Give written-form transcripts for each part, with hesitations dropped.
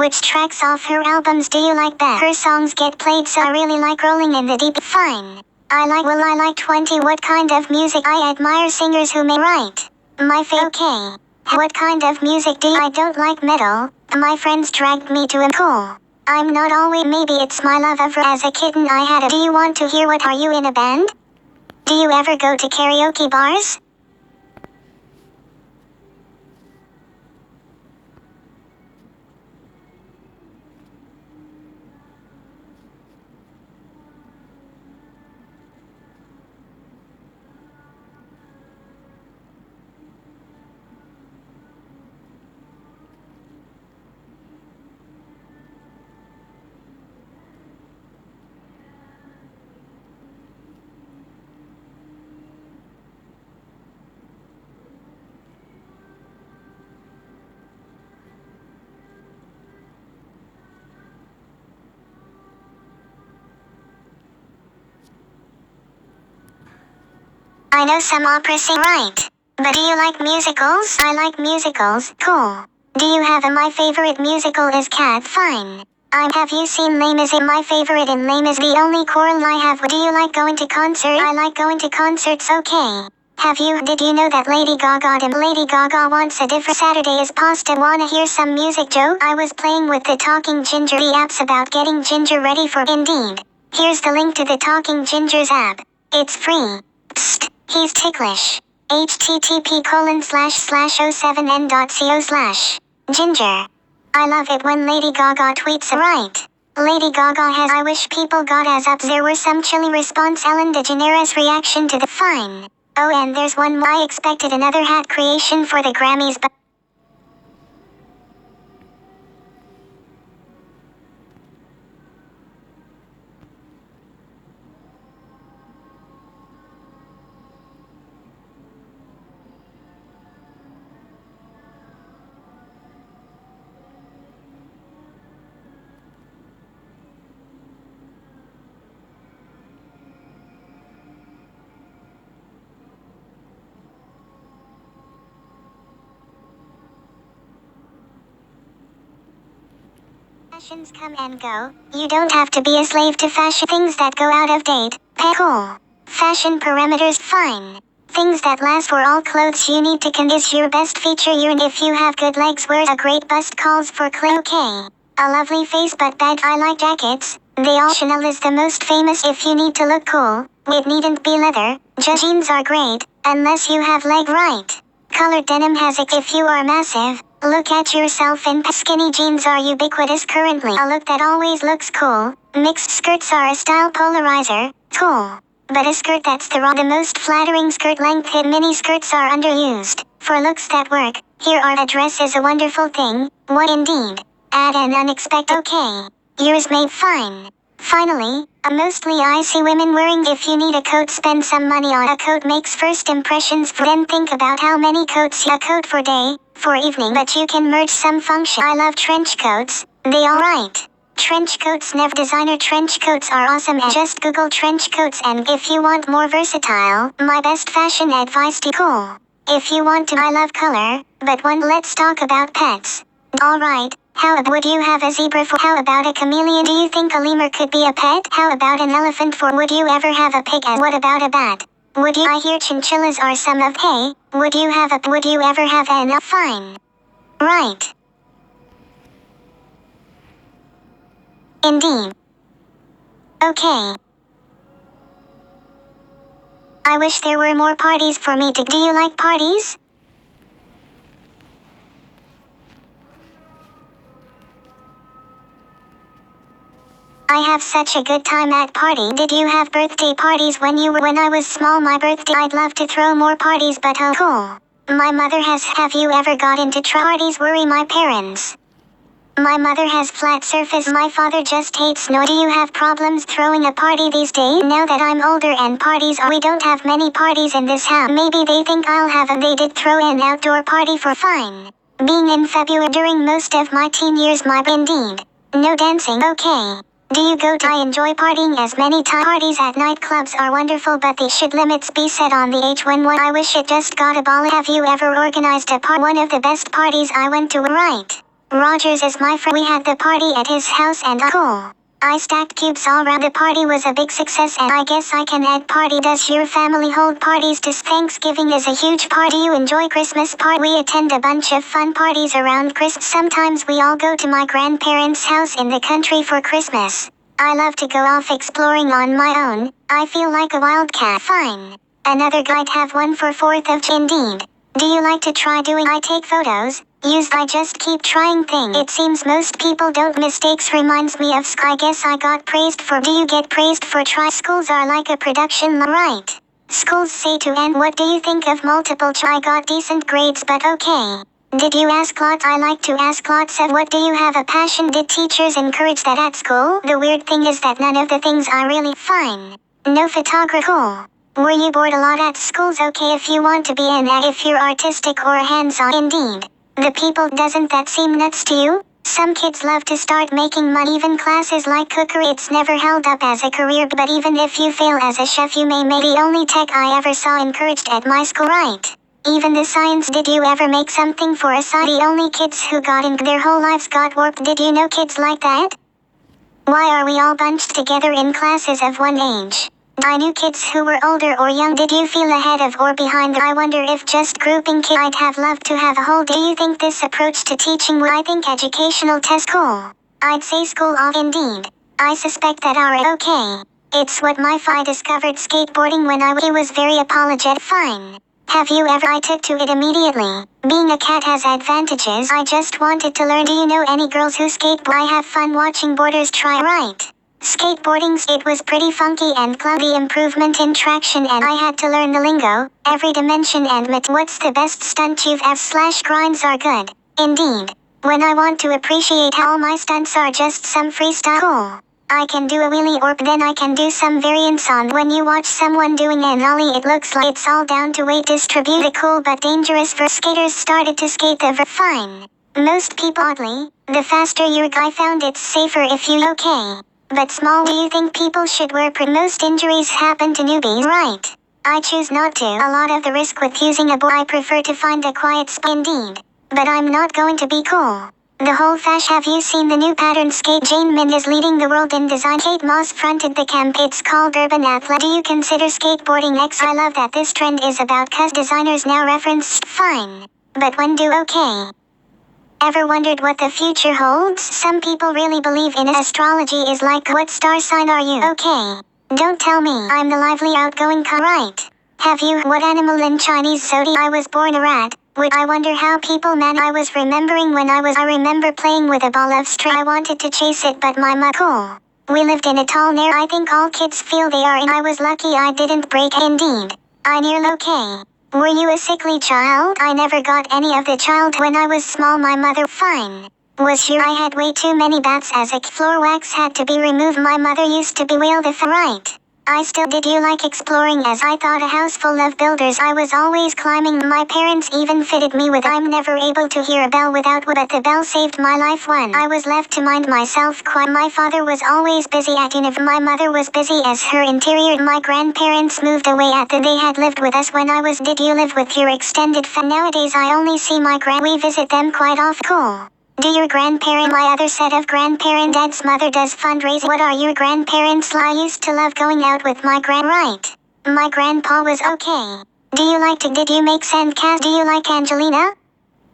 Which tracks off her albums do you like best? Her songs get played so I really like Rolling in the Deep. Fine. I like 20. What kind of music? I admire singers who may write. My okay. What kind of music do you? I don't like metal. My friends dragged me to a cool. I'm not always. Maybe it's my love of as a kitten I had a. Do you want to hear what are you in a band? Do you ever go to karaoke bars? I know some opera sing right. But do you like musicals? I like musicals. Cool. Do you have a my favorite musical is Cat? Fine. Have you seen Les Mis? My favorite in Les Mis the only choral I have. Do you like going to concert? I like going to concerts. Okay. Did you know that Lady Gaga wants a different Saturday is pasta. Wanna hear some music joke? I was playing with the Talking Ginger the apps about getting ginger ready for Indeed. Here's the link to the Talking Gingers app. It's free. Psst. He's ticklish. http://07n.co/ginger. I love it when Lady Gaga tweets right. Lady Gaga has I wish people got as up. There were some chilly response. Ellen DeGeneres reaction to the fine. Oh, and there's one more. I expected another hat creation for the Grammys, but fashions come and go. You don't have to be a slave to fashion. Things that go out of date. Cool. Fashion parameters. Fine. Things that last for all clothes you need to is your best feature. If you have good legs, wear a great bust calls for clay. Okay. A lovely face but bad. I like jackets. Chanel is the most famous. If you need to look cool, it needn't be leather. Just jeans are great, unless you have leg right. Colored denim has it. If you are massive, look at yourself in skinny jeans are ubiquitous currently. A look that always looks cool. Mixed skirts are a style polarizer. Cool. But a skirt that's the most flattering skirt length. Mini skirts are underused. For looks that work, here are a dress is a wonderful thing. What indeed? Add an unexpected. Okay. Yours made fine. Finally, mostly I see women wearing. If you need a coat, spend some money on a coat. Makes first impressions. Then think about how many coats. A coat for day, for evening, but you can merge some function. I love trench coats. They all right. Trench coats never. Designer trench coats are awesome. And just Google trench coats, and if you want more versatile, my best fashion advice to cool. If you want to, I love color, but let's talk about pets. Alright, would you have a zebra for? How about a chameleon? Do you think a lemur could be a pet? How about an elephant for? Would you ever have a pig? And what about a bat? Would you? I hear chinchillas are some of. Hey, would you ever have an? Fine. Right. Indeed. Okay. I wish there were more parties for me to. Do you like parties? I have such a good time at party. Did you have birthday parties when I was small? My birthday, I'd love to throw more parties, but oh cool. My mother has. Have you ever got into parties? Worry my parents. My mother has flat surface. My father just hates snow. Do you have problems throwing a party these days? Now that I'm older and we don't have many parties in this house. Maybe they think I'll have they did throw an outdoor party for fine. Being in February during most of my teen years. Indeed. No dancing. Okay. Do you go to? I enjoy partying as many times. Parties at nightclubs are wonderful, but they should limits be set on the age when I wish it just got a ball. Have you ever organized a one of the best parties I went to? Right. Rogers is my friend. We had the party at his house and cool. I stacked cubes all around. The party was a big success and I guess I can add party. Does your family hold parties? Thanksgiving is a huge party. You enjoy Christmas part? We attend a bunch of fun parties around Christmas. Sometimes we all go to my grandparents' house in the country for Christmas. I love to go off exploring on my own. I feel like a wildcat. Fine. Another guy'd have one for 4th of July. Indeed. Do you like to try doing? I take photos. I just keep trying things. It seems most people don't. Mistakes reminds me of I guess I got praised for. Do you get praised for try? Schools are like a production right? Schools say to end. What do you think of multiple choice? I got decent grades but okay. Did you ask lots? I like to ask lots of. What do you have a passion? Did teachers encourage that at school? The weird thing is that none of the things I really fine. No photography. Cool. Were you bored a lot at schools? Okay if you want to be an if you're artistic or hands-on. Indeed. The people, doesn't that seem nuts to you? Some kids love to start making money. Even classes like cookery, it's never held up as a career. But even if you fail as a chef you may make the only tech I ever saw encouraged at my school right. Even the science. Did you ever make something for a side? The only kids who got in their whole lives got warped. Did you know kids like that? Why are we all bunched together in classes of one age? I knew kids who were older or young. Did you feel ahead of or behind? I wonder if just grouping kids. I'd have loved to have a whole. Do you think this approach to teaching would? I think educational test cool. I'd say school off. Indeed. I suspect that are okay. It's what my fi discovered skateboarding when he was very apologetic. Fine. Have you ever? I took to it immediately. Being a cat has advantages. I just wanted to learn. Do you know any girls who skateboard? I have fun watching boarders try right. Skateboarding, it was pretty funky and clumsy. Improvement in traction and I had to learn the lingo, every dimension and what's the best stunt you've ever? Grinds are good. Indeed. When I want to appreciate how all my stunts are just some freestyle. Cool. I can do a wheelie or then I can do some variants on. When you watch someone doing an ollie it looks like it's all down to weight distributed. Cool but dangerous for skaters started to skate the fine. Most people oddly, the faster your guy found it's safer if you okay. But small. Do you think people should wear most injuries happen to newbies right? I choose not to. A lot of the risk with using a board. I prefer to find a quiet spot. Indeed. But I'm not going to be cool. The whole have you seen the new pattern skate? Jane Min is leading the world in design. Kate Moss fronted the camp. It's called Urban Athlete. Do you consider skateboarding X? I love that this trend is about designers now reference fine. But when do okay. Ever wondered what the future holds? Some people really believe in astrology is like what star sign are you? Okay. Don't tell me. I'm the lively outgoing right. Have you? What animal in Chinese zodiac? I was born a rat. I wonder how people man. I was remembering when I remember playing with a ball of string. I wanted to chase it but my cool. We lived in a tall narrow. I think all kids feel they are and I was lucky I didn't break. Indeed. I nearly okay. Were you a sickly child? I never got any of the child when I was small. My mother fine. Was sure I had way too many bats as a floor wax had to be removed. My mother used to bewail the right. I still. Did you like exploring? As I thought a house full of builders. I was always climbing. My parents even fitted me with. I'm never able to hear a bell without but the bell saved my life when I was left to mind myself. My father was always busy at university. My mother was busy as her interior. My grandparents moved away they had lived with us when I was. Did you live with your extended family? Nowadays I only see my we visit them quite often. Cool. Do your grandparent? My other set of grandparent. Dad's mother does fundraising. What are your grandparents? I used to love going out with my right. My grandpa was okay. Do you like to? Did you make sandcastles? Do you like Angelina?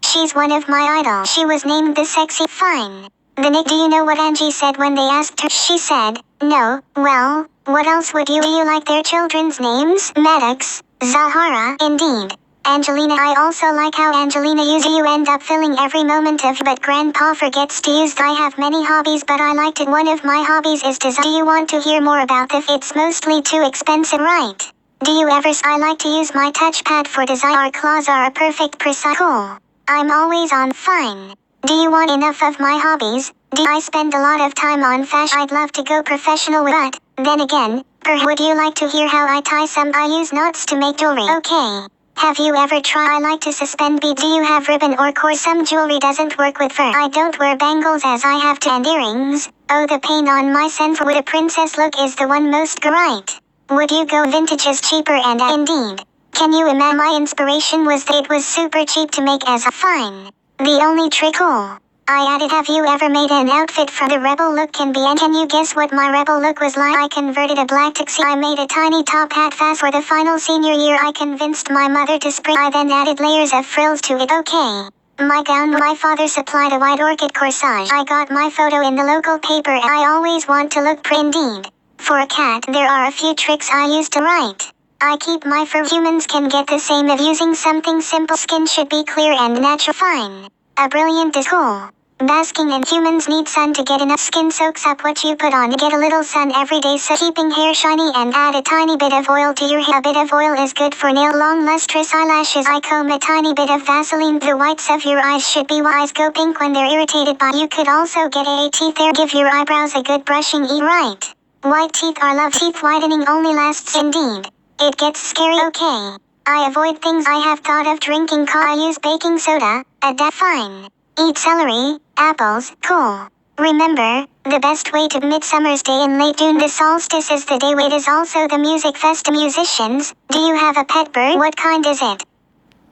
She's one of my idols. She was named the sexy fine. The Nick. Do you know what Angie said when they asked her? She said, no. Well, what else would you? Do you like their children's names? Maddox, Zahara. Indeed. Angelina. I also like how Angelina you end up filling every moment of but grandpa forgets to use. I have many hobbies but I like to. One of my hobbies is design. Do you want to hear more about this? It's mostly too expensive right? Do you ever? I like to use my touchpad for design. Our claws are a perfect precise. Cool. I'm always on fine. Do you want enough of my hobbies? Do I spend a lot of time on fashion? I'd love to go professional but then again, would you like to hear how I tie some? I use knots to make jewelry. Okay. Have you ever tried? I like to suspend beads. Do you have ribbon or cord? Some jewelry doesn't work with fur. I don't wear bangles as I have to and earrings. Oh, the pain on my sense. Would a princess look is the one most right? Would you go vintage is cheaper and indeed. Can you imagine? My inspiration was that it was super cheap to make as a fine. The only trick. Cool. I added, have you ever made an outfit from the rebel look can be, and can you guess what my rebel look was like? I converted a black tuxedo. I made a tiny top hat fast for the final senior year. I convinced my mother to spray. I then added layers of frills to it. Okay. My gown, my father supplied a white orchid corsage. I got my photo in the local paper. I always want to look pretty indeed. For a cat, there are a few tricks I use to write. I keep my fur. Humans can get the same if using something simple. Skin should be clear and natural. Fine. A brilliant is cool. Basking in humans need sun to get enough. Skin soaks up what you put on. Get a little sun every day, so keeping hair shiny, and add a tiny bit of oil to your hair. A bit of oil is good for nail long lustrous eyelashes. I comb a tiny bit of Vaseline. The whites of your eyes should be wise. Go pink when they're irritated by. You could also get a teeth there. Give your eyebrows a good brushing. Eat right. White teeth are love. Teeth whitening only lasts indeed. It gets scary. Okay. I avoid things I have thought of drinking. I use baking soda. Fine. Eat celery, apples, cool. Remember, the best way to Midsummer's Day in late June. The solstice is the day. It is also the music fest. Musicians, do you have a pet bird? What kind is it?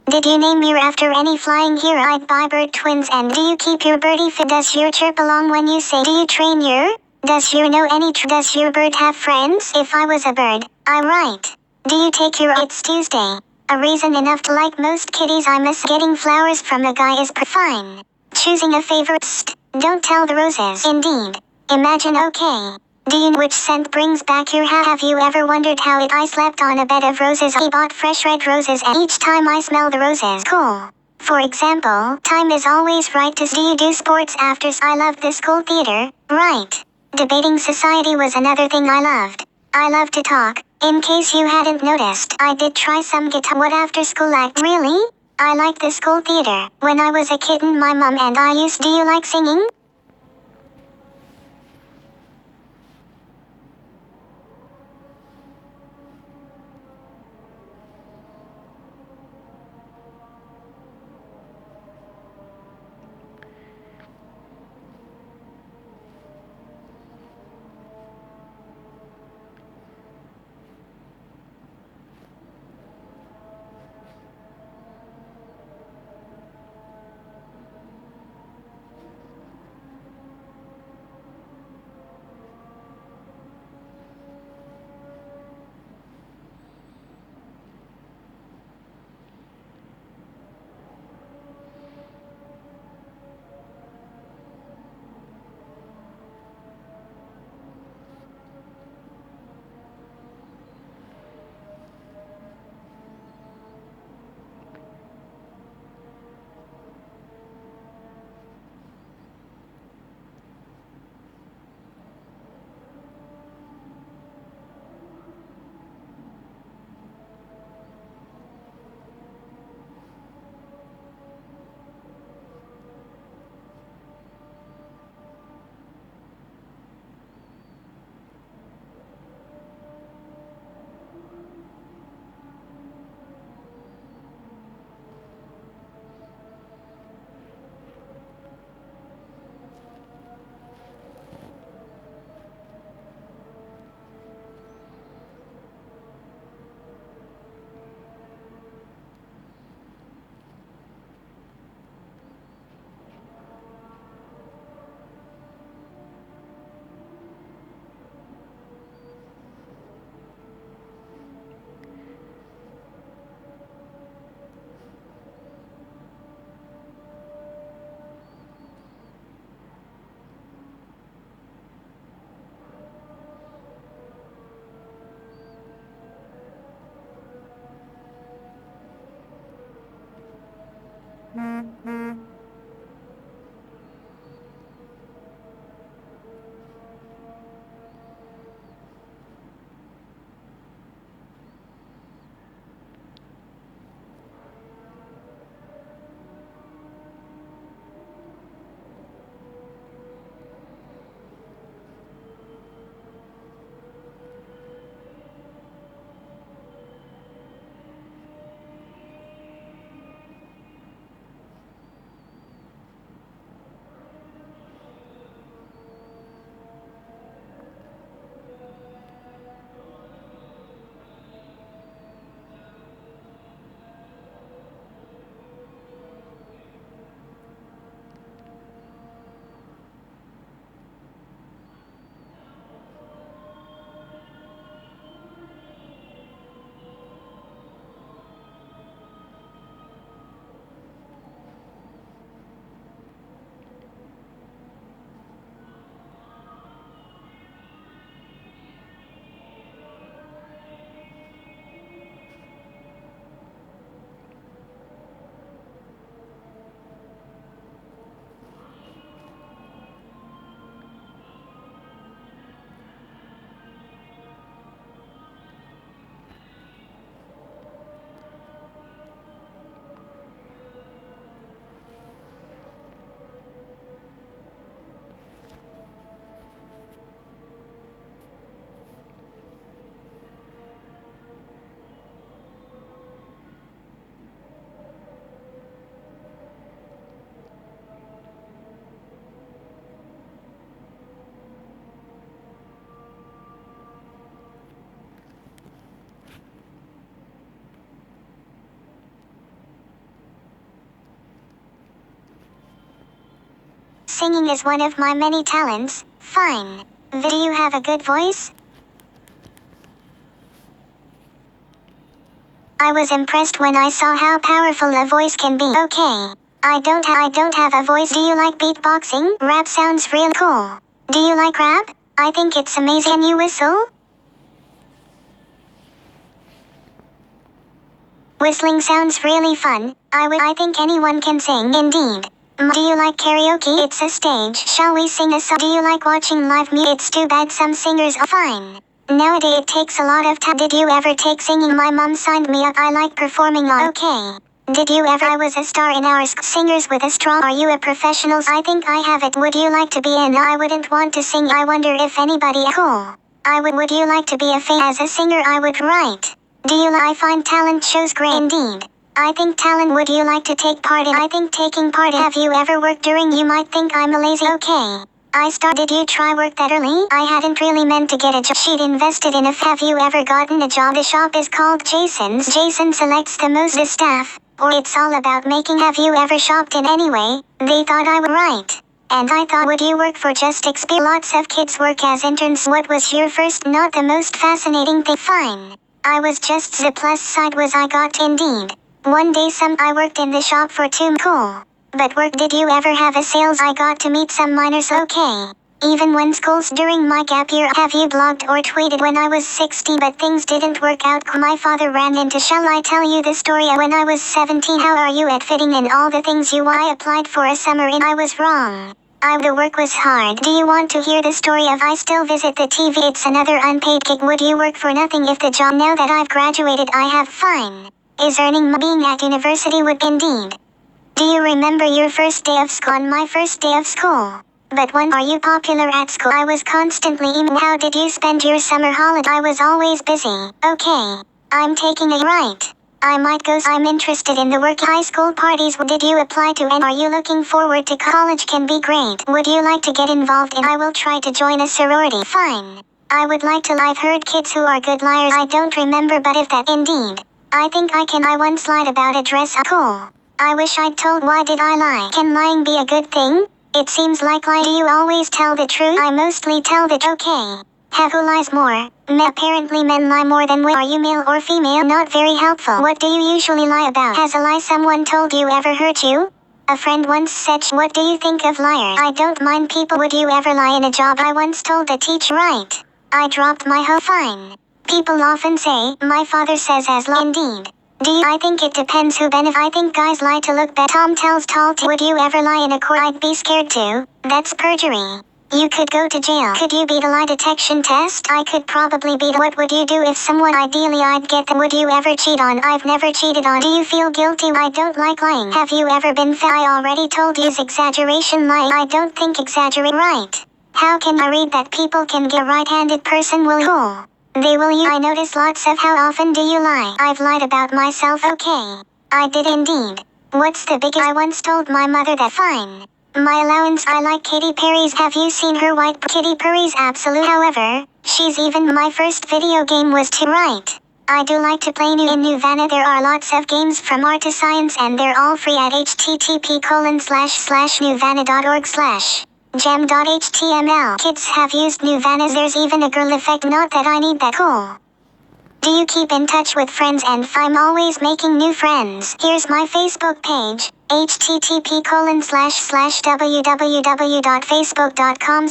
Did you name your after any flying hero? I'd buy bird twins. And do you keep your birdie fit? Does your chirp along when you say? Do you train your? Does your know any? Does your bird have friends? If I was a bird, I write. Do you take your? It's Tuesday. A reason enough to like most kitties. I miss getting flowers from a guy is fine. Choosing a favorite. Don't tell the roses. Indeed. Imagine. Okay. Do you know which scent brings back your Have you ever wondered how I slept on a bed of roses? He bought fresh red roses, and each time I smell the roses. Cool. For example, time is always right to. Do you do sports after? I loved the school theater. Right. Debating society was another thing I loved. I love to talk. In case you hadn't noticed, I did try some guitar. What after school act? Really? I like the school theater. When I was a kitten, my mom and I used. Do you like singing? Singing is one of my many talents. Fine. Do you have a good voice? I was impressed when I saw how powerful a voice can be. Okay. I don't have a voice. Do you like beatboxing? Rap sounds real cool. Do you like rap? I think it's amazing. Can you whistle? Whistling sounds really fun. I think anyone can sing. Indeed. Do you like karaoke? It's a stage. Shall we sing a song? Do you like watching live music? It's too bad some singers are fine. Nowadays it takes a lot of time. Did you ever take singing? My mom signed me up. I like performing on. Okay. Did you ever? I was a star in our Singers with a Straw. Are you a professional? I think I have it. Would you like to be in? I wouldn't want to sing. I wonder if anybody cool. I would. Would you like to be a as a singer? I would write. Do you I find talent shows great. Indeed. I think talent. Would you like to take part in? I think taking part in. Have you ever worked during? You might think I'm a lazy. Okay. Did you try work that early? I hadn't really meant to get a job. She'd invested in a have you ever gotten a job? The shop is called Jason's. Jason selects the most the staff. Or it's all about making. Have you ever shopped in anyway? They thought I would write. And I thought, would you work for just experience? Lots of kids work as interns. What was your first? Not the most fascinating thing. Fine. I was just the plus side was I got. Indeed. One day I worked in the shop for 2 cool. But work. Did you ever have a sales? I got to meet some minors. Okay. Even when schools during my gap year. Have you blogged or tweeted? When I was 16 but things didn't work out. My father ran into. Shall I tell you the story? When I was 17. How are you at fitting in all the things you? I applied for a summer in. I was wrong. The work was hard. Do you want to hear the story of I still visit the TV? It's another unpaid gig. Would you work for nothing if the job? Now that I've graduated I have fine. Is earning being at university would. Indeed. Do you remember your first day of school? On my first day of school. But when are you popular at school? I was constantly How did you spend your summer holiday? I was always busy. Okay. I'm taking a right. I might go. I'm interested in the work. High school parties. Did you apply to and are you looking forward to college? Can be great. Would you like to get involved in? I will try to join a sorority. Fine. I would like to. I've heard kids who are good liars. I don't remember but if that. Indeed. I think I can. I once lied about a dress. Cool. I wish I'd told. Why did I lie? Can lying be a good thing? It seems like lie. Do you always tell the truth? I mostly tell the truth. Okay. Who lies more? Apparently men lie more than women. Are you male or female? Not very helpful. What do you usually lie about? Has a lie someone told you ever hurt you? A friend once said, what do you think of liars? I don't mind people. Would you ever lie in a job? I once told a teacher. Right. I dropped my fine. People often say, my father says as lie. Indeed. Do you? I think it depends who benefits. I think guys lie to look better. Tom tells tall would you ever lie in a court? I'd be scared too. That's perjury. You could go to jail. Could you beat a lie detection test? I could probably beat. What would you do if someone? Ideally I'd get them. Would you ever cheat on? I've never cheated on. Do you feel guilty? I don't like lying. Have you ever been I already told you exaggeration lying. I don't think exaggerate. Right. How can I read that people can get right-handed person will cool. They will you. I notice lots of. How often do you lie? I've lied about myself. Okay. I did indeed. What's the biggest? I once told my mother that fine. My allowance. I like Katy Perry's. Have you seen her white Katy Perry's absolute? However, she's even. My first video game was to write. I do like to play in Nuvana. There are lots of games from art to science and they're all free at http://nuvana.org/ gem.html. Kids have used Nuvana. There's even a girl effect. Not that I need that. Cool. Do you keep in touch with friends? And I'm always making new friends. Here's my Facebook page. http://www.facebook.com/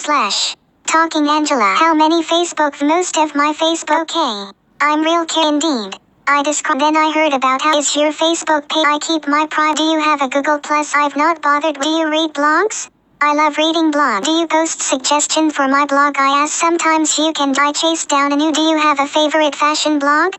Talking Angela. How many Facebook? Most of my Facebook. Okay. I'm real care indeed. I describe. Then I heard about how is your Facebook page. I keep my private. Do you have a Google Plus? I've not bothered. Do you read blogs? I love reading blogs. Do you post suggestion for my blog? I ask sometimes you can. I chase down a new. Do you have a favorite fashion blog?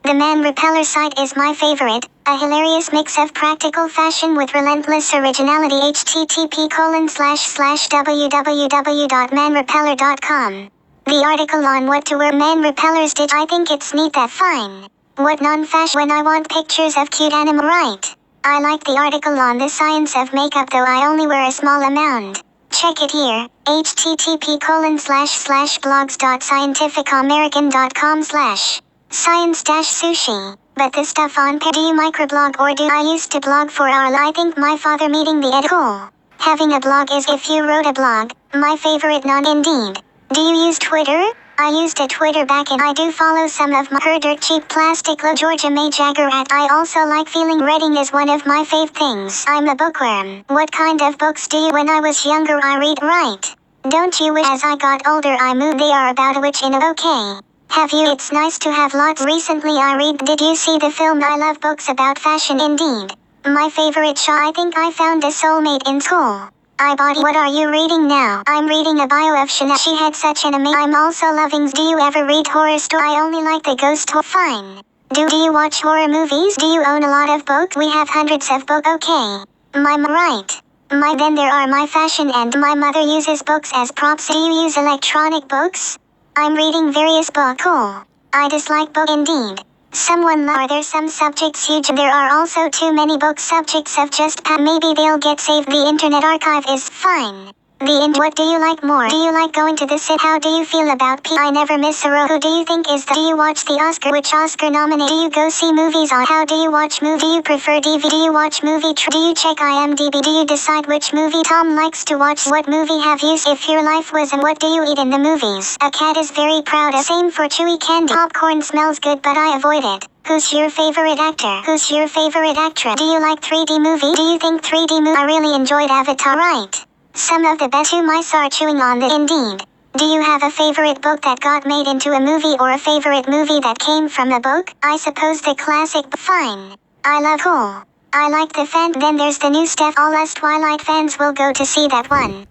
The Man Repeller site is my favorite. A hilarious mix of practical fashion with relentless originality. http://www.manrepeller.com The article on what to wear man repellers did. I think it's neat that fine. What non-fashion when I want pictures of cute animal right. I like the article on the science of makeup though I only wear a small amount. Check it here. http://blogs.scientificamerican.com/science-sushi. But the stuff on do you microblog or do I used to blog for our I think my father meeting the cool. Having a blog is if you wrote a blog. My favorite non-indeed. Do you use Twitter? I used a Twitter back and I do follow some of my dirt cheap plastic low Georgia May Jagger at. I also like feeling reading is one of my fave things. I'm a bookworm. What kind of books do you? When I was younger I read right. Don't you wish as I got older I moved they are about a witch in a okay. Have you? It's nice to have lots. Recently I read. Did you see the film? I love books about fashion indeed. My favorite show. I think I found a soulmate in school. I bought. What are you reading now? I'm reading a bio of Chanel. She had such an amazing. I'm also loving. Do you ever read horror story? I only like the ghost horror. Fine. Do you watch horror movies? Do you own a lot of books? We have hundreds of books. Okay. Right. Then there are my fashion and my mother uses books as props. Do you use electronic books? I'm reading various books. Cool. I dislike book indeed. Are there some subjects huge? There are also too many book subjects of just maybe they'll get saved. The internet archive is fine. What do you like more? Do you like going to the sit? How do you feel about I never miss a row? Who do you think is the? Do you watch the Oscar? Which Oscar nominee? Do you go see movies on? How do you watch movie? Do you prefer DVD? Do you watch movie? Do you check IMDb? Do you decide which movie Tom likes to watch? What movie have you seen? If your life was and what do you eat in the movies? A cat is very proud. Same for chewy candy. Popcorn smells good but I avoid it. Who's your favorite actor? Who's your favorite actress? Do you like 3D movie? Do you think 3D movie? I really enjoyed Avatar. Right. Some of the best who mice are chewing on the indeed. Do you have a favorite book that got made into a movie or a favorite movie that came from a book? I suppose the classic. Fine. I love cool. I like the fan. Then there's the new stuff. All us Twilight fans will go to see that one.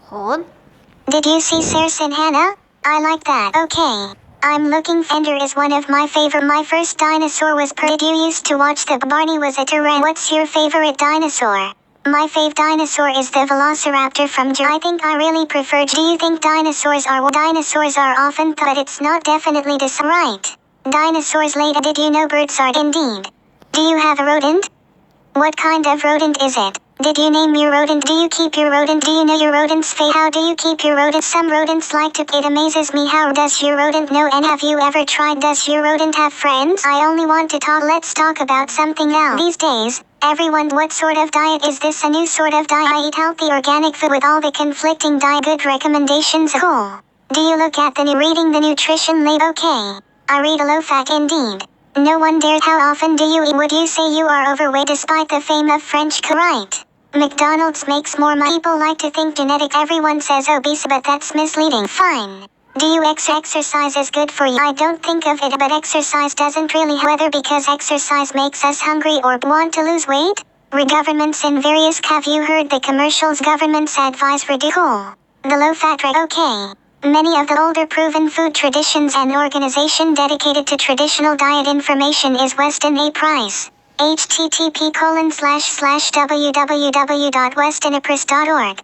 Hold. Did you see Cersei and Hannah? I like that. Okay. I'm looking. Fender is one of my favorite. My first dinosaur was Did you used to watch the Barney was a Tyrann? What's your favorite dinosaur? My fave dinosaur is the Velociraptor from I think I really prefer. Do you think dinosaurs are often but it's not definitely right. Dinosaurs later. Did you know birds are indeed? Do you have a rodent? What kind of rodent is it? Did you name your rodent? Do you keep your rodent? Do you know your rodent's fate? How do you keep your rodent? Some rodents like to. It amazes me. How does your rodent know? And have you ever tried? Does your rodent have friends? I only want to talk. Let's talk about something else. These days, everyone, what sort of diet is this? A new sort of diet? I eat healthy organic food with all the conflicting diet good recommendations. Cool. Do you look at reading the nutrition label? Okay. I read a low fat indeed. No one dared. How often do you eat? Would you say you are overweight despite the fame of French? Right. McDonald's makes more money. People like to think genetic. Everyone says obese, but that's misleading. Fine. Do you exercise is good for you? I don't think of it, but exercise doesn't really. Whether because exercise makes us hungry or want to lose weight? Governments in various. Have you heard the commercials? Governments advise ridicule. The low-fat okay. Many of the older proven food traditions and organization dedicated to traditional diet information is Weston A. Price. http://www.westonapris.org